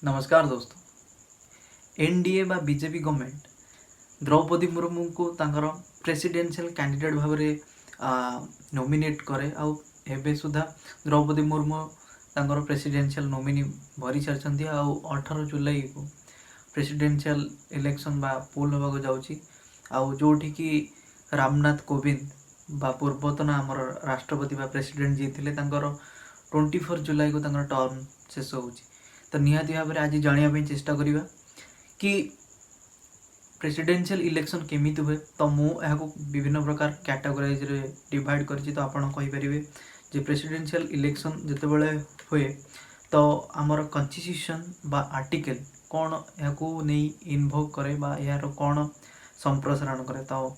नमस्कार दोस्तों। एनडीए बा बीजेपी गवर्नमेंट द्रौपदी मुर्मू को तांकर प्रेसिडेंशियल कैंडिडेट भाव में नॉमिनेट करे आउ एबे सुधा द्रौपदी मुर्मू तांकर प्रेसिडेंशियल नॉमिनी भरी सारी आउ 18 जुलाई को प्रेसिडेंशियल इलेक्शन बा पोल होगा जाउची आउ जोठी की रामनाथ कोविंद बा पूर्वतन आमर राष्ट्रपति बा प्रेसिडेंट जी थे 24 जुलाई को टर्म शेष होची। तो निहाती भाव में आज जानापी चेष्टा करवा कि प्रेसिडेंशियल इलेक्शन केमी हुए। तो मुझे विभिन्न प्रकार कैटेगोराइज रे डिवाइड करी। तो आपड़ कहींपर जे प्रेसिडेंशियल इलेक्शन जितेबाला हुए तो आमर कन्स्टिट्यूशन बा आर्टिकल कौन नहीं इनभोव करे बा यार कौन संप्रसारण करे। तो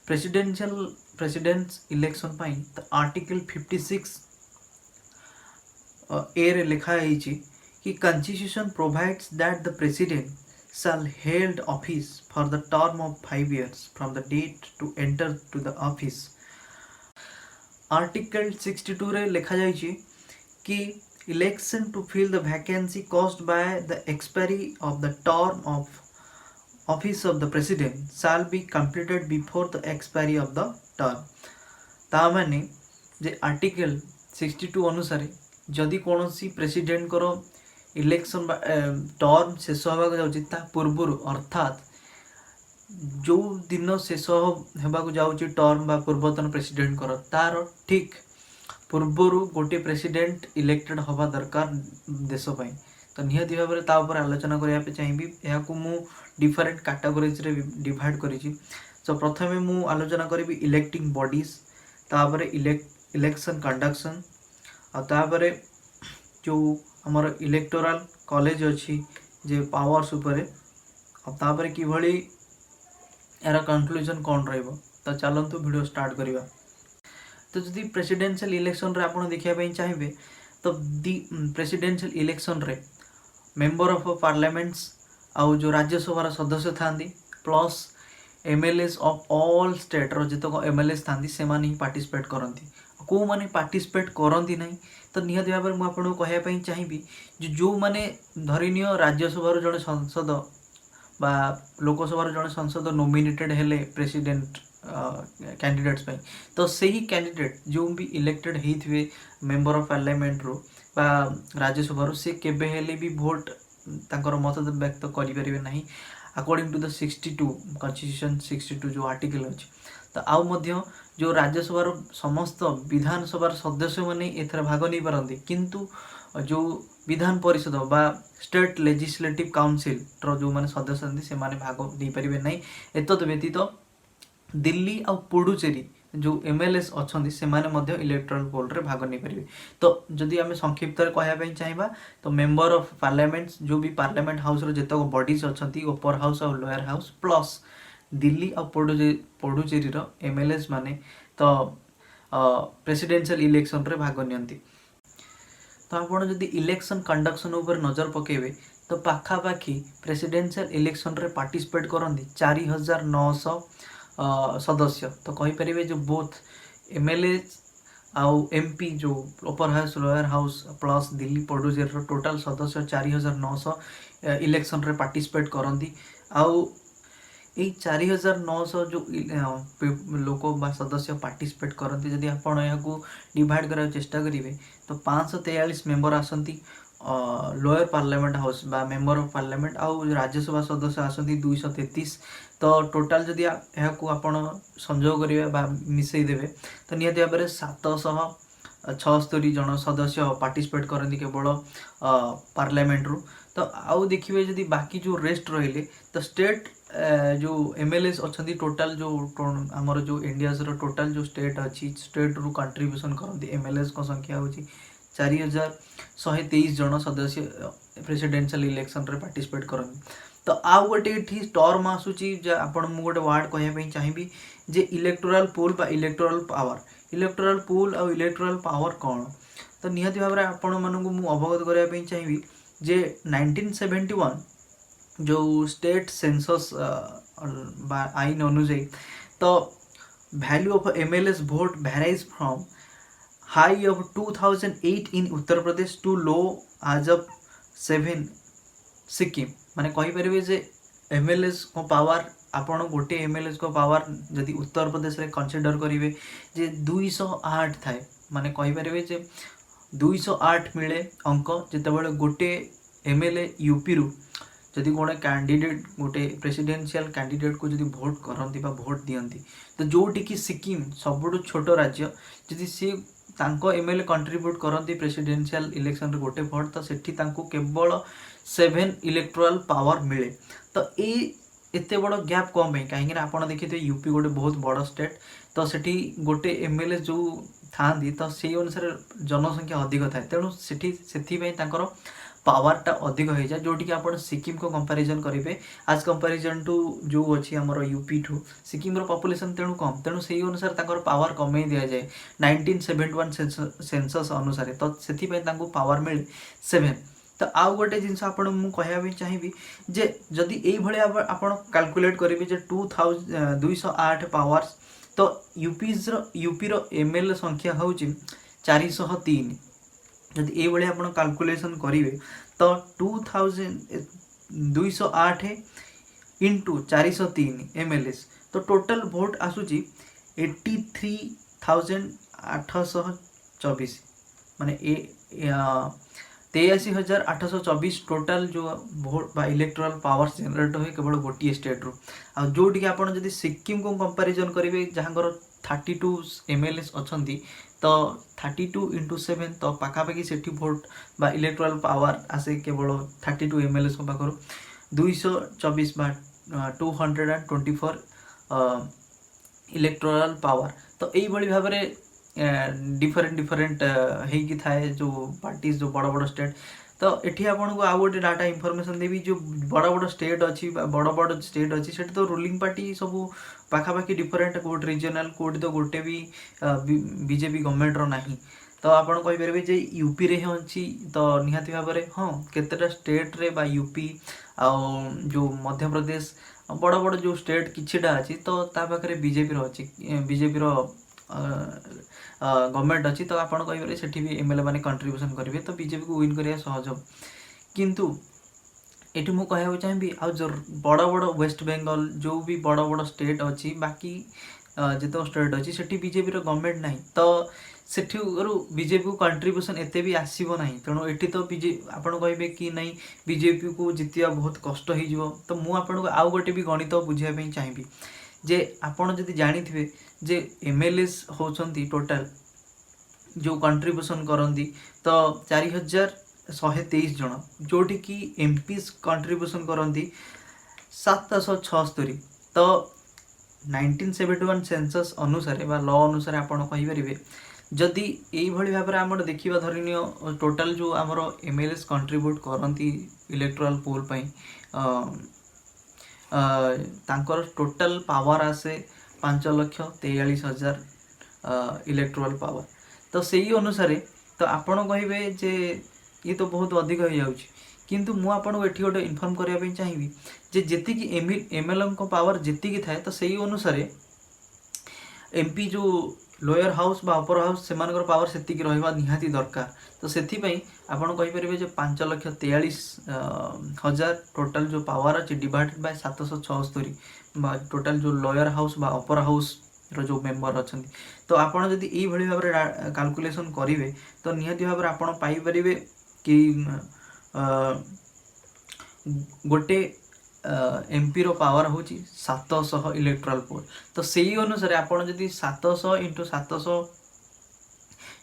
प्रेसिडेंट्स इलेक्शन पाई तो आर्टिकल 56 ए रे लिखा है कि Constitution provides that the President shall hold office for the term of 5 years from the date to enter to the office। Article 62 रे लिखा जाइए कि election to fill the vacancy caused by the expiry of the term of office of the President shall be completed before the expiry of the term। ता माने जे article 62 अनुसार जदि कौन सी president करो इलेक्शन टर्म शेष होगा जाऊँगी पूर्वर अर्थात जो दिन शेष होगा जाऊँगी टर्म बा पूर्वतन प्रेसिडेंट कर तार ठीक पूर्वर गोटे प्रेसिडेंट इलेक्टेड हवा दरकार देशपाई। तो निहाती भाव में तापर आलोचना करने चाहिए यहाँ मु डिफरेंट कैटेगोरीज रे डिवाइड करी। तो प्रथमे मु आलोचना करी इलेक्टिंग बॉडीज तापर इलेक्शन कंडक्शन आपर जो आमर इलेक्टोराल कॉलेज अच्छी जे पावर्स उपरे तापर किभली यार कंक्लूजन कौन रहिबो। तो चलतु वीडियो स्टार्ट करिवा। तो जदि प्रेसिडेंशियल इलेक्शन रे आपण देखिया पई चाहिबे तो दी प्रेसिडेंशियल इलेक्शन रे मेंबर ऑफ पार्लियामेंट्स आउ जो राज्यसभा सदस्य थांदी plus MLAs of all state रो जतक एमएलएस थांदी से माने ही पार्टिसिपेट करंती। को माने पार्टिसिपेट करंती नहीं तो निहाती भाव में मुझे आपको कहवाई चाहिए जो मैंने धरिनिय राज्यसभा जड़े सांसद बा लोकसभा जड़े सांसद नॉमिनेटेड हेले प्रेसिडेंट कैंडिडेट्स पे तो सही कैंडिडेट जो भी इलेक्टेड होते मेंबर ऑफ पार्लियामेंट रो बा राज्यसभा से केबे हेले भी वोट तांकर मत व्यक्त करें ना अकॉर्डिंग टू द 62 कन्स्टिट्यूशन 62 जो आर्टिकल अच्छी। तो आउ मध्य जो राज्यसभार समस्त विधानसभार सदस्य मैंने एथर भाग नहीं पारती किंतु जो विधान परिषद बा स्टेट लेजिस्लेटिव काउंसिल जो मैंने सदस्य से माने भाग नहीं पारे ना। एतद व्यतीत दिल्ली आ पुडुचेरी जो एमएलएस अच्छा से माने इलेक्टोरल पोल रे भाग नहीं पारे। तो जदि आम संक्षिप्त कहवाई चाहिए तो मेंबर ऑफ पार्लियामेंट्स जो भी पार्लियामेंट हाउस जितक बॉडीज अच्छा अपर हाउस और लोअर हाउस प्लस दिल्ली और पुडुचेरी एमएलएस माने तो प्रेसिडेंशियल इलेक्शन रे भाग नियंती। तो आप जदि इलेक्शन कंडक्शन उपर नजर पकेबे तो पाखापाखी प्रेसिडेंशियल इलेक्शन रे पार्टिसिपेट करती 4900 सदस्य। तो कहींपर जो बोथ एमएलए आउ एमपी जो upper house lower house plus Delhi Puducherry total सदस्य 4900 इलेक्शन रे पार्टिसिपेट करती। आउ 4900 जो लोक बा सदस्य पार्टिसिपेट करते जदि आप डिवाइड करार चेष्टा करेंगे तो 543 मेंबर आसती लोअर पार्लियामेंट हाउस बा मेंबर ऑफ पार्लियामेंट आउ राज्यसभा सदस्य आसती 233। तो टोटाल जदि आप संजोग करेंगे मिसई देवे तो निहाती भाव में 776 जन सदस्य पार्टिसिपेट करती केवल पार्लियामेंट रू। तो आउ देखिए जदि बाकी जो रेस्ट रहिले तो स्टेट जो एमएलएस अच्छा टोटाल जो आमर जो इंडिया टोटाल जो स्टेट अच्छी स्टेट रू कंट्रीब्यूशन करती एमएलएस को संख्या होची 4123 जन सदस्य प्रेसिडेंशियल इलेक्शन रे पार्टिसिपेट करती। तो आउ गोटे टर्म आसूची आपन गोटे वर्ड कहवाई चाहिए जे इलेक्टोरल पूल बा इलेक्टोरल पूल और इलेक्टोरल पावर कौन। तो निहाती भाव में आपण मानू अवगत करने चाहिए जे 1971 जो स्टेट सेंसस आईन अनुଯାयी तो value of MLAs vote varies from high of 2008 in Uttar Pradesh to low as of 7 Sikkim माने कहि परिबे जे एमएलएस को पावर आपण गोटे एमएलएस को पावर जदि उत्तर प्रदेश रे कंसीडर करिवे जे 208 थाए माने कहि परिबे जे 208 मिले अंक जेतेबेले गोटे एमएलए यूपी रु जदि गोटे कैंडिडेट गोटे प्रेसिडेंशियल कैंडिडेट को जदि भोट करती भोट दियंती तो जोटी कि सिक्किम सबुठु छोट राज्य जदि सी तांको एमएलए कंट्रीब्यूट करती प्रेसिडेंशियल इलेक्शन रे गोटे भोट तो सेठी तांको केवल 7 इलेक्टोरल पावर मिले तो एते बड़ गैप कम पे कहीं आपड़ देखिए यूपी गोटे बहुत बड़ स्टेट तो सेठी गोटे एमएलए जो था तो से अनुसार जनसंख्या अधिक थाए तेणु से पावरटा अधिक हो जाए जोटी कि आप सिक्किम को कंपैरिजन करेंगे आज कंपैरिजन टू जो अच्छी आमर यूपी ठू सिक्किम पॉपुलेशन तेणु कम तेणु से अनुसार पावर कमे दि जाए 1971 सेंसस अनुसार तो से पावर मिले 7 तो आउ गोटे जिनस आपको चाहिए जे जदि ये आप कैलकुलेट करेंगे जे 208 पावर्स तो यूपी रो एमएलए संख्या हूँ 403 जदि ये आप कैलकुलेशन करेंगे तो 208 इंटू 403 एमएलएस तो टोटल भोट आसूची 83,824 माने 83,824 टोटल जो भोट बा इलेक्टोरल पावर जनरेट हुए केवल गोटे स्टेट रू आ जोटी आप सिक्किम को कंपैरिजन करेंगे जहाँ 32 एमएलएस अच्छा तो 32 इंटू 7 तो पाखापाखि से भोट बा इलेक्टोरल पावर आसे केवल 32 एमएलएस को पाखर 224 बा 224 इलेक्टोरल पावर तो यही भाव में डिफरेंट होगी थाए जो पार्टीज जो बड़ बड़ स्टेट तो ये आपको आउ गोटे डाटा इनफॉरमेशन देवी जो बड़ बड़ स्टेट अच्छी बड़ स्टेट अच्छी से तो रूलिंग पार्टी सब पाखापाखि डिफरेंट कोड रिजनल कोड तो गोटे भी बीजेपी गवर्नमेंट रो नहीं तो आपड़ कहींपारे जे यूपी रे अच्छी तो निहाती भाव में हाँ केतेटा स्टेट रे बा यूपी आ जो मध्य प्रदेश बड़ बड़ जो स्टेट किछिटा अच्छी तो ता पाखे बीजेपी अच्छी बीजेपी गवर्नमेंट अच्छी तो आपड़ कहींपारे सेठी भी एमएलए माने कंट्रीब्यूशन करेंगे तो बीजेपी को विन करिया सहज किंतु ये मुझे कहना चाहिए आ जो बड़ बड़ वेस्ट बेंगल जो भी बड़ बड़ स्टेट अच्छी बाकी जिते स्टेट अच्छी से बीजेपी गवर्नमेंट ना तो सेठी बीजेपी को कंट्रीब्यूशन एते भी आसब ना तेणु ये तो आप कहे कि नहीं बीजेपी को जितिया बहुत कष्ट हो तो मुझे आउ गोटे भी गणित बुझाई चाहिए जे आपड़ जदि जानी थे जे एमएलएस होती टोटाल जो कंट्रीब्यूशन करती तो 4,123 जन जोटी कि एमपीज कंट्रीब्यूशन करती 776 तो 1971 सेंसस अनुसार बा लॉ अनुसार आपड़ कहींपारे जदि यही भाव में आम देखा धरनीय टोटाल जो आमर एमएलएस कंट्रीब्यूट करती इलेक्टोरल पोल तांकर टोटाल पावर आसे 5,43,000 इलेक्टोरल पावर तो सही अनुसार तो आपण कहे जे ये तो बहुत अधिक हो जाऊँ किंतु मु आपको ये गोटे इनफॉर्म करने चाहिए जे जेति एमएलए को पावर जीति थाए तो सही अनुसार एमपी जो लोअर हाउस बा अपर हाउस से पावर से रहा निहाती दरकार तो से आपड़ कहींपारे 5,43,000 टोटाल जो पावर अच्छी डिवाइडेड बाय 776 टोटाल जो लोअर हाउस बा अपर हाउस रो जो मेंबर अच्छा तो आपड़ जदि यही भाव में कैलकुलेशन करेंगे तो निहाती भाव में आपड़ पाइपर कि गोटे एमपी रो पावर हूँ 700 इलेक्ट्राल पोल तो सही अनुसार आपड़ जदि 700 इंटू 700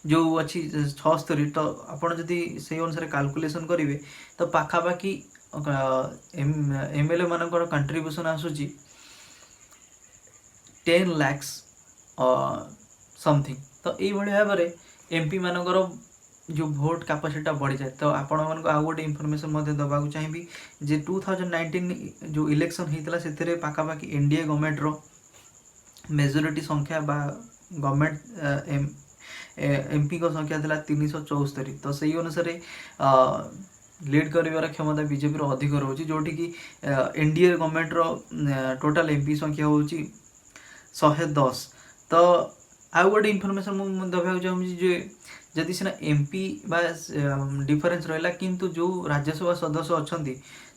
जो अच्छी 76 तो आपड़ जदि से अनुसार कैलकुलेशन करेंगे तो पाखापाखि एमएलए मानकर कंट्रीब्यूशन आसूची 10 लाख समथिंग तो यही भाव में एमपी मानकर जो भोट कैपेसिटी बढ़ी जाए तो आपण मानको आउ गोटे इनफॉरमेशन दबा चाहिए जे 2019 जो इलेक्शन होता से पाखापाखि एनडीए गवर्नमेंट रो मेजोरिटी संख्या बा गवर्नमेंट एमपी को संख्या था 374 तो सही अनुसार लीड कर क्षमता बीजेपी रो अधिक रोचे जोटी कि एनडीए गवर्नमेंट रो टोटाल एमपी संख्या हूँ 110 तो आउ गोटे इनफॉरमेशन मुझे दबाक चाहिए जे जदि सीना एमपी बा डिफरेन्स रहा किंतु जो राज्यसभा सदस्य अच्छा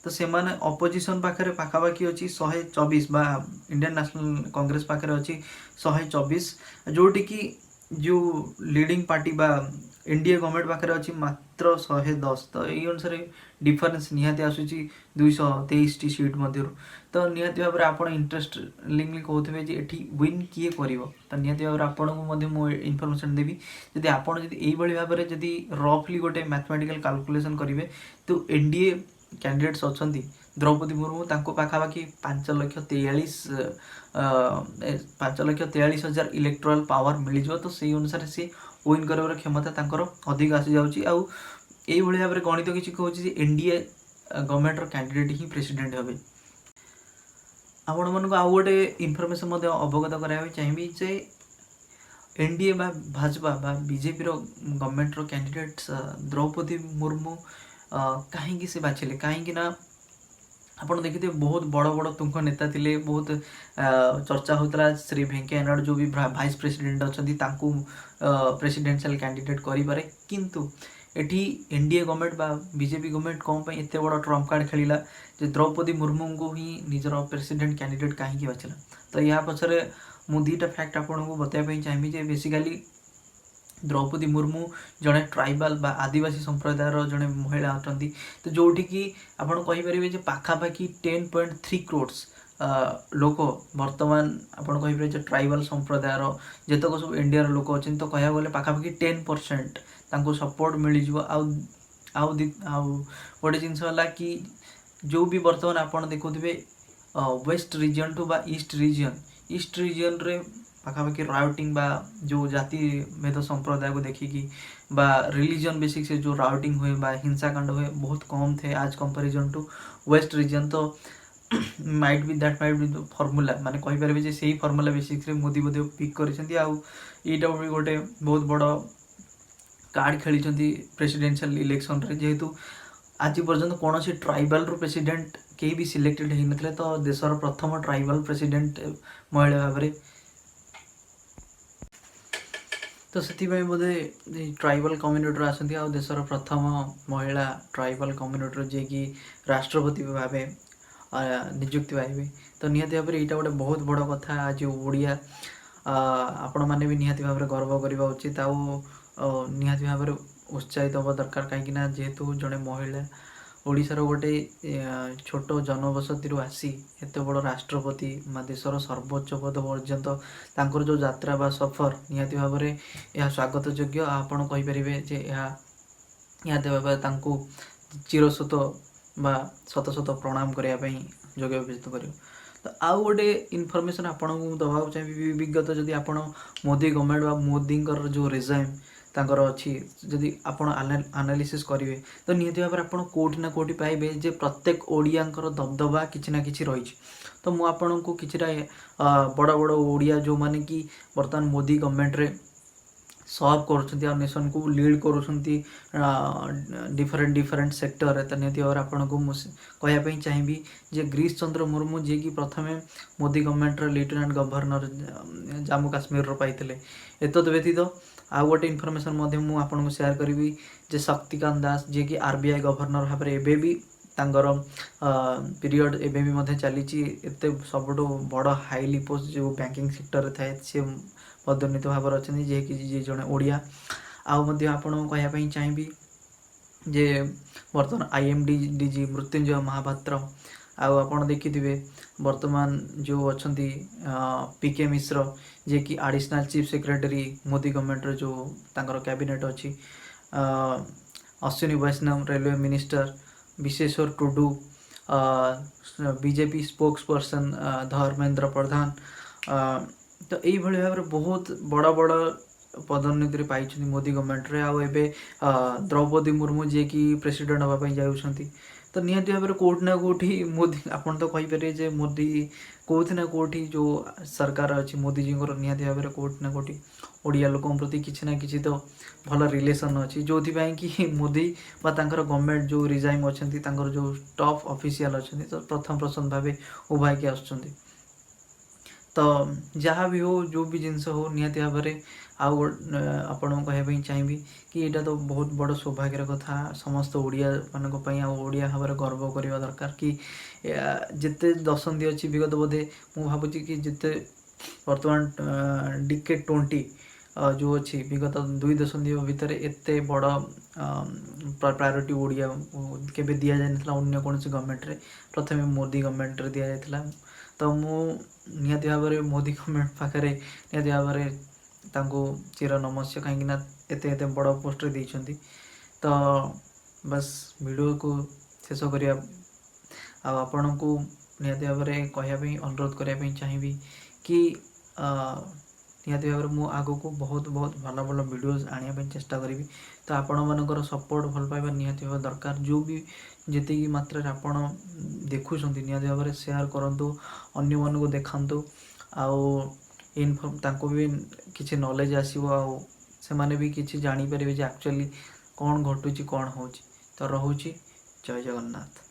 तो से अपोजिशन पाखे पाखापाखि अच्छी 124 बा इंडियन नेशनल कांग्रेस पाखे अच्छी 124 जोटि की जो लीडिंग पार्टी बा एनडीए गवर्नमेंट पाखे अच्छी मात्र 110 तो यही अनुसार डिफरेन्स निहाती आसूची 223 टी सीट मध्य तो निहाती भाव में आप इंटरेस्टिंगली कहते जे एठी विन किए कर तो निहाती भाव आपको इनफर्मेशन देवी जदि आपड़ जदि भाव में जदि रफली गोटे मैथमेटिकल कैलकुलेशन करेंगे तो एनडीए कैंडिडेट्स अच्छा द्रौपदी मुर्मू पाखापाखि 5,43,000 इलेक्ट्राल पावर मिल जाए तो से अनुसार सी विन कर क्षमता अधिक आसी जाऊँगी आउ यही भाव में गणित किसी कहूँ एनडीए गवर्नमेंट कैंडिडेट ही प्रेसिडेंट हे आपण मन आउ गोटे इनफर्मेशन अवगत कराया चाहिए जे एनडीए बा भाजपा बा BJP government candidates Draupadi Murmu कहीं से बाछिले कहीं ना आपड़ देखिए बहुत बड़ बड़ तुंग नेता थिले बहुत चर्चा होता श्री वेंकैया नायडू जो भी वाइस प्रेसिडेंट अच्छा प्रेसिडेंशियल कैंडिडेट करें किंतु एटी एनडीए गवर्नमेंट बा बीजेपी गवर्नमेंट कौन पे एत बड़ ट्रम्प कार्ड खेला जे द्रौपदी मुर्मू को ही निजर प्रेसिडेंट कैंडिडेट कहीं बाछिला तो या पछरे मु दुईटा फैक्ट आपको बताइए चाहिए जे बेसिकली द्रौपदी मुर्मू जड़े ट्राइबाल बा आदिवासी संप्रदायर जड़े महिला अच्छा तो जोटि की आपड़ कहींपर पाखापाखि 10.3 करोड्स लोक बर्तमान आपड़ कहींपर ट्राइबाल संप्रदायर जितक सब इंडिया लोक अच्छे तो कह गले पाखापाखि 10% सपोर्ट मिल गोटे जिनस कि जो भी बर्तमान आप देखुवे वेस्ट रिजन टू बा ईस्ट रिजन रे पाखापाखि राउटिंग बा जो जाति भेद संप्रदाय को देखिकी बा रिलीजन बेसिक से जो राउटिंग हुए बा हिंसाकांड हुए बहुत कम थे आज कंपैरिजन टू वेस्ट रीजन तो माइट बी फॉर्मूला माने कहि परबे जे सेही फॉर्मूला बेसिक रे मोदी बोधे पिक करिसेंती आउ एटा भी गोटे बहुत बड़ कार्ड खेली प्रेसिडेंशियल इलेक्शन रे जेहेतु आज पर्यंत कौन सी ट्राइबल प्रेसिडेंट कहीं भी सिलेक्टेड हो नथिले तो देशर प्रथम ट्राइबल प्रेसिडेंट महिला भाव में तो से बोधे ट्राइबल कम्युनिटी आसती आ देशर प्रथम महिला ट्राइबल कम्युनिटी जे कि राष्ट्रपति भाव नियुक्ति पाइबे तो निहाती भाव में यहाँ गोटे बहुत बड़ कथा आज ओडिया आपण मैंने भी निहाती भाव में गर्व करवा उचित आउ निहाती भाव में उत्साहित हवा दरकार कहीं जेहेतु जड़े महिला ओडिशार गोटे छोट जनबसती आसी एत बड़ राष्ट्रपति देशर सर्वोच्च पद पर्यंत तांकर जो यात्रा बा सफर निहाती भाव में यह स्वागत योग्य आपण कहींपर जे निहाती भाव तांको चिरशत बा शत शत प्रणाम करने योग्य विवेचित कर तो आउ गोटे इनफर्मेशन आपको दवाक चाहिए विगत जदि आप मोदी गवर्नमेंट बा मोदी जो रिजाइम तांकर अच्छी जदि आपण एनालिसिस करेंगे तो निहती भाव में आप कोठी ना कोठी पाइबे जे प्रत्येक ओडियांकर दबदबा किछि ना किछि रही तो मु आपन को किछिटा बड़ बड़ ओडिया जो माने कि वर्तमान मोदी गवर्नमेंट रे सर्व कर नेशन को लीड करुँच डिफरेंट सेक्टर तो निहती भाव आपन को कहवाई चाहिए जे गिरीश चंद्र मुर्मू जी की प्रथमे Modi government lieutenant governor Jammu Kashmir पाइले एतद व्यतीत आउ गोटे इनफर्मेशन मुझे आपको शेयर करी जे शक्तिकांत दास जी की आरबीआई गवर्नर भाव में एबे भी तांगर पीरियड एबे भी चली सब बड़ हाईली पोस्ट जो बैंकिंग सेक्टर थाए सी पदोन्नत भाव अच्छा जी जड़े ओडिया आउ कहवाई चाहिए जे बर्तमान आईएमडी डीजी मृत्युंजय महापात्र आउ आप देखिथे वर्तमान जो अच्छा पीके मिश्र जे कि additional chief secretary Modi government जो तांकर कैबिनेट अच्छी Ashwini Vaishnaw railway minister Bisheswar Tudu BJP spokes Dharmendra Pradhan तो यही भाव में बहुत बड़ बड़ पदोन्नति पाई मोदी गवर्नमेंट रे आउ एबे द्रौपदी मुर्मू जी की प्रेसिडेंट हाँपाई जाऊँगी तो निहाती भाव में कोठी ना कोठी मोदी आपन तो कहींपर जे मोदी कोठी ना कोठी जो सरकार अच्छी मोदी जी निहाती भाव में कोठी ना कोठी ओडिया लोकों प्रति किसी ना किसी तो भल रिलेसन अच्छी जो कि मोदी बा तांकर गवर्नमेंट जो रिजाइम अच्छा जो टॉप ऑफिशियल अच्छा तो प्रथम पर्सन भाव उभाई आसुँच तो जहाँ भी हो जो भी जिनस हो निहाती भाव में आउ आपन कहवाई चाहिए कि यहाँ तो बहुत बड़ सौभाग्यर कथा समस्त ओडिया मानक ओडिया भाव गर्व करवा दरकार कि जिते दशंधि अच्छी विगत बोधे मुझे भावुँ कि जिते बर्तमान डिकेड 20 जो अच्छी विगत 2 दशंधि भितर एत बड़ प्रायोरिटी ओडिया केवे दि जाता अन्य कौन गवर्नमेंट रे प्रथम मोदी गवर्नमेंट रे दि जाता तो मु निहाती भाव में मोदी गवर्नमेंट पाखे निहाती भाव में चिर नमस्य कहीं एत बड़ पोस्ट रे देइछंती तो बस वीडियो को शेष करिया आपण को निहाती भाव में कहवाई अनुरोध करने चाहिए कि निहाती भाव में आगको बहुत बहुत भल भल वीडियोज आने चेष्टा करी तो आपण मानकर सपोर्ट भल पाइबा निहाती भाव दरकार जो भी जी मात्रा आपण देखुं निहाती भाव में सेयार करूँ अन्य मन को देखु आउ तांको भी किसी नॉलेज आसो आउ से माने भी किसी जानी पारे जे एक्चुअली कौन घटुची कौन होची तो रहुची जय जगन्नाथ।